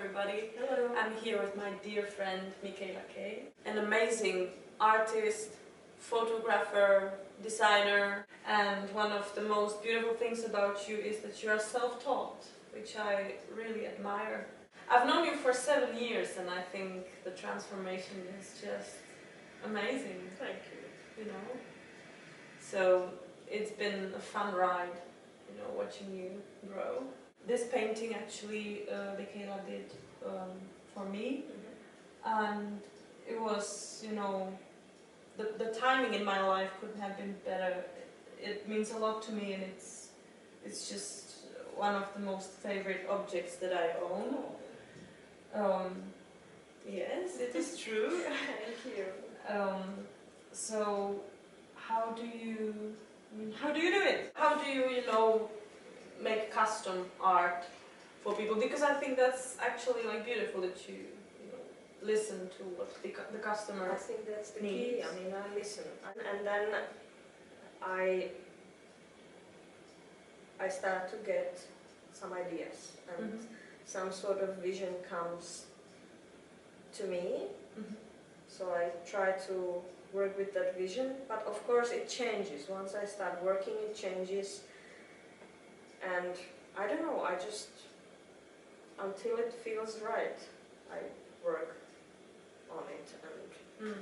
everybody. Hello. I'm here with my dear friend Michaela Kei, an amazing artist, photographer, designer, and one of the most beautiful things about you is that you are self-taught, which I really admire. I've known you for 7 years and I think the transformation is just amazing. Thank you. You know? So it's been a fun ride, you know, watching you grow. This painting actually Michaela did for me, and it was, you know, the timing in my life couldn't have been better. It means a lot to me, and it's just one of the most favorite objects that I own. Yes, it is true. Thank you. So how do you do it? How do you, you know, make custom art for people? Because I think that's actually like beautiful that you know, listen to what the customer. I think that's the needs. key. I mean, I listen, and then I start to get some ideas, and some sort of vision comes to me. So I try to work with that vision, but of course it changes. Once I start working, it changes, and I don't know, I just, until it feels right, I work on it, and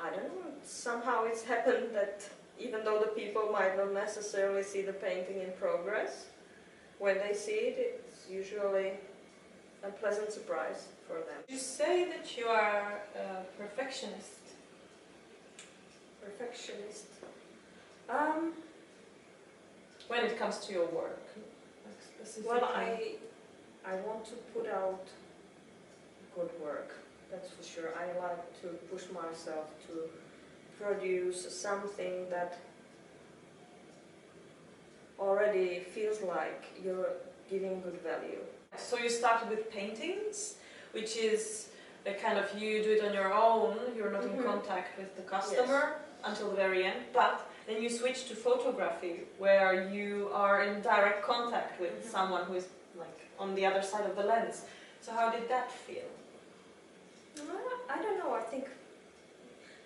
I don't know, somehow it's happened that even though the people might not necessarily see the painting in progress, when they see it, it's usually a pleasant surprise for them. You say that you are a perfectionist. Perfectionist. When it comes to your work, like specifically. Well, I want to put out good work, that's for sure. I like to push myself to produce something that already feels like you're giving good value. So you started with paintings, which is a kind of, you do it on your own, you're not in contact with the customer until the very end, but then you switch to photography, where you are in direct contact with someone who is like on the other side of the lens. So how did that feel? I don't know, I think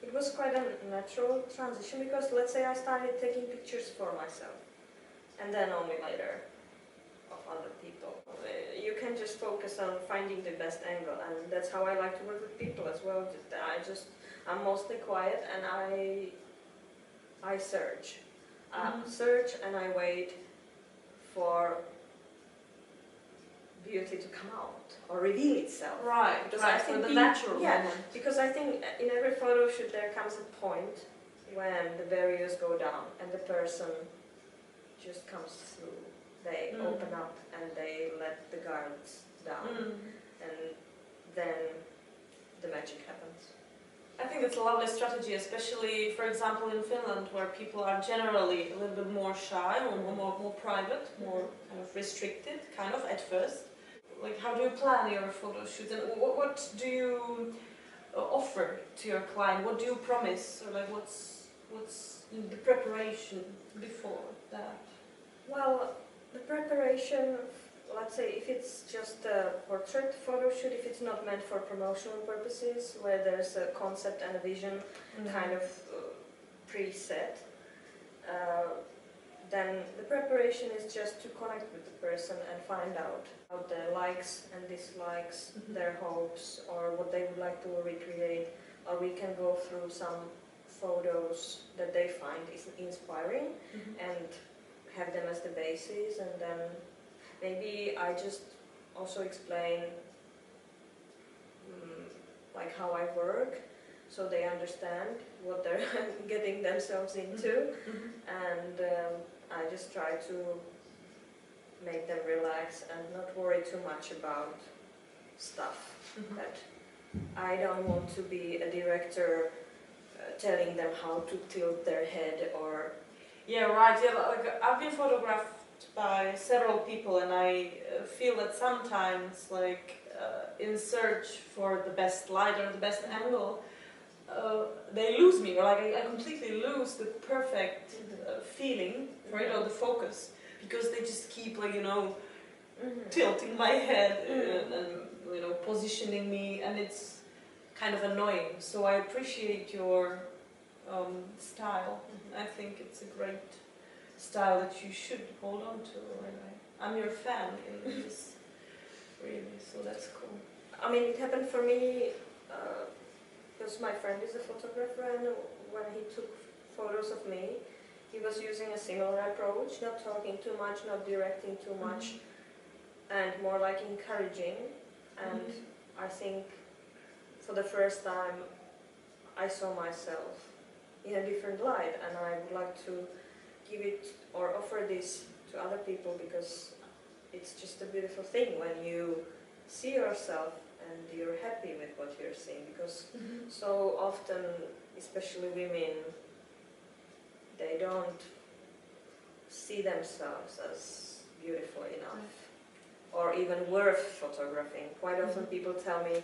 it was quite a natural transition, because let's say I started taking pictures for myself, and then only later of other people. You can just focus on finding the best angle, and that's how I like to work with people as well. I'm mostly quiet, and I search. Search, and I wait for beauty to come out or reveal itself. Right, because right, I think for the natural moment. Because I think in every photo shoot there comes a point when the barriers go down and the person just comes through. They open up and they let the guards down, and then the magic happens. I think it's a lovely strategy, especially, for example, in Finland, where people are generally a little bit more shy, or more private, more kind of restricted, kind of, at first. Like, how do you plan your photo shoots, and what do you offer to your client? What do you promise, or like, what's the preparation before that? Well, the preparation, let's say if it's just a portrait photo shoot, if it's not meant for promotional purposes, where there's a concept and a vision kind of preset, then the preparation is just to connect with the person and find out about their likes and dislikes, their hopes, or what they would like to recreate, or we can go through some photos that they find is inspiring and have them as the basis, and then maybe I just also explain like how I work, so they understand what they're getting themselves into, and I just try to make them relax and not worry too much about stuff. That I don't want to be a director telling them how to tilt their head or... Yeah, right. Yeah, like, I've been photographed by several people, and I feel that sometimes, like, in search for the best light or the best angle, they lose me, or like I completely lose the perfect feeling for it, or the focus, because they just keep, like, you know, tilting my head and you know, positioning me, and it's kind of annoying. So I appreciate your style. I think it's a great style that you should hold on to. And I'm your fan in this, really, so that's cool. I mean, it happened for me because my friend is a photographer, and when he took photos of me, he was using a similar approach, not talking too much, not directing too much, and more like encouraging. And I think for the first time I saw myself in a different light, and I would like to give it or offer this to other people, because it's just a beautiful thing when you see yourself and you're happy with what you're seeing, because so often, especially women, they don't see themselves as beautiful enough or even worth photographing. Quite often people tell me,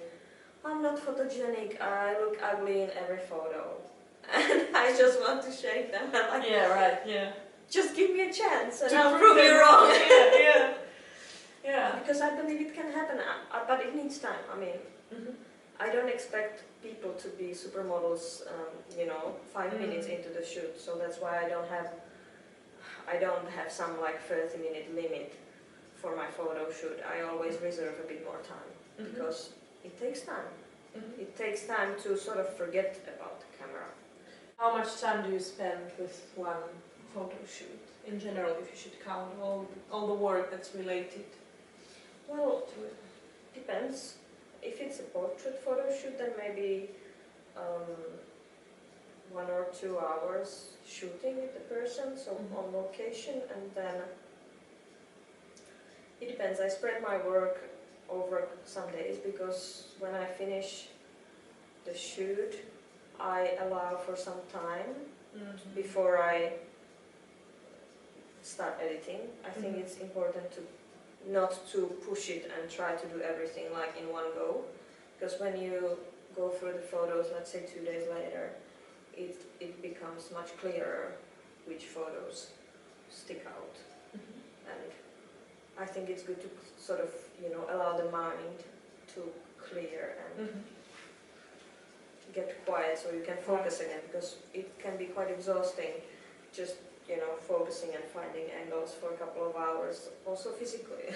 I'm not photogenic, I look ugly in every photo. And I just want to shake them. I'm like, yeah, right, yeah. Just give me a chance and I'll prove you wrong. Yeah. Because I believe it can happen, but it needs time. I mean, I don't expect people to be supermodels, 5 minutes into the shoot. So that's why I don't have some like 30-minute limit for my photo shoot. I always reserve a bit more time because it takes time. It takes time to sort of forget about the camera. How much time do you spend with one photo shoot in general, if you should count all the work that's related? Well, depends. If it's a portrait photo shoot, then maybe 1 or 2 hours shooting with the person, so on location, and then it depends. I spread my work over some days, because when I finish the shoot, I allow for some time before I start editing. I think it's important to not to push it and try to do everything like in one go, because when you go through the photos, let's say 2 days later, it becomes much clearer which photos stick out. And I think it's good to sort of, allow the mind to clear and get quiet so you can focus again, because it can be quite exhausting just, focusing and finding angles for a couple of hours, also physically.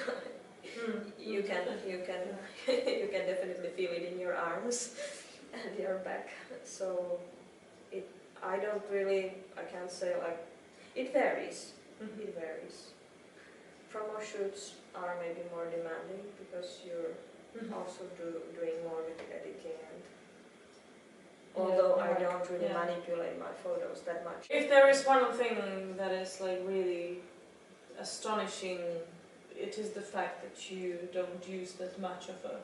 You can definitely feel it in your arms and your back. So I can't say like, it varies. It varies. Promo shoots are maybe more demanding because you're also doing more with the editing, and although I don't really manipulate my photos that much. If there is one thing that is like really astonishing, it is the fact that you don't use that much of a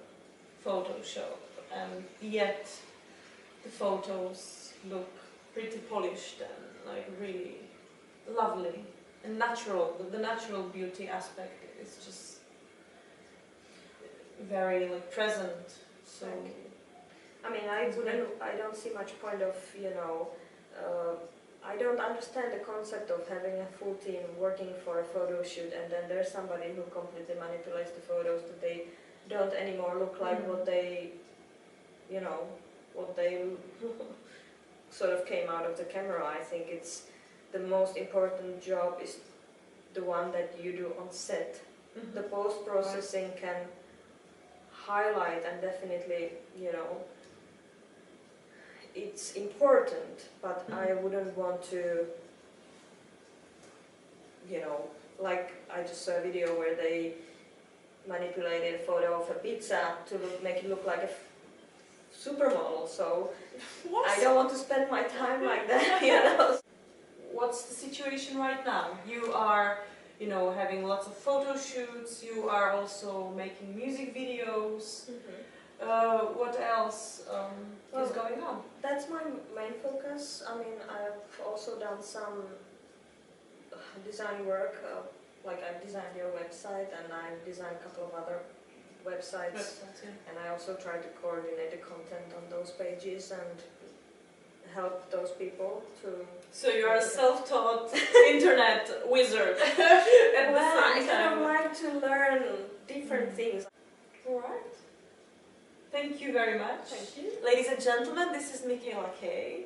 Photoshop, and yet the photos look pretty polished and like really lovely and natural. The natural beauty aspect is just very like present. So I mean, I don't see much point of, I don't understand the concept of having a full team working for a photo shoot, and then there's somebody who completely manipulates the photos that they don't anymore look like what they, what they sort of came out of the camera. I think it's the most important job is the one that you do on set. The post-processing can highlight and definitely, it's important, but I wouldn't want to, like I just saw a video where they manipulated a photo of a pizza to make it look like a supermodel, so I don't want to spend my time like that, What's the situation right now? You are, having lots of photo shoots, you are also making music videos. What else is going on? That's my main focus. I mean, I've also done some design work, like I've designed your website, and I've designed a couple of other websites, and I also try to coordinate the content on those pages and help those people to. So you're a self-taught internet wizard at the Well, I same kind of time. like to learn different things. Alright. Thank you very much. Thank you. Ladies and gentlemen, this is Michaela Kei.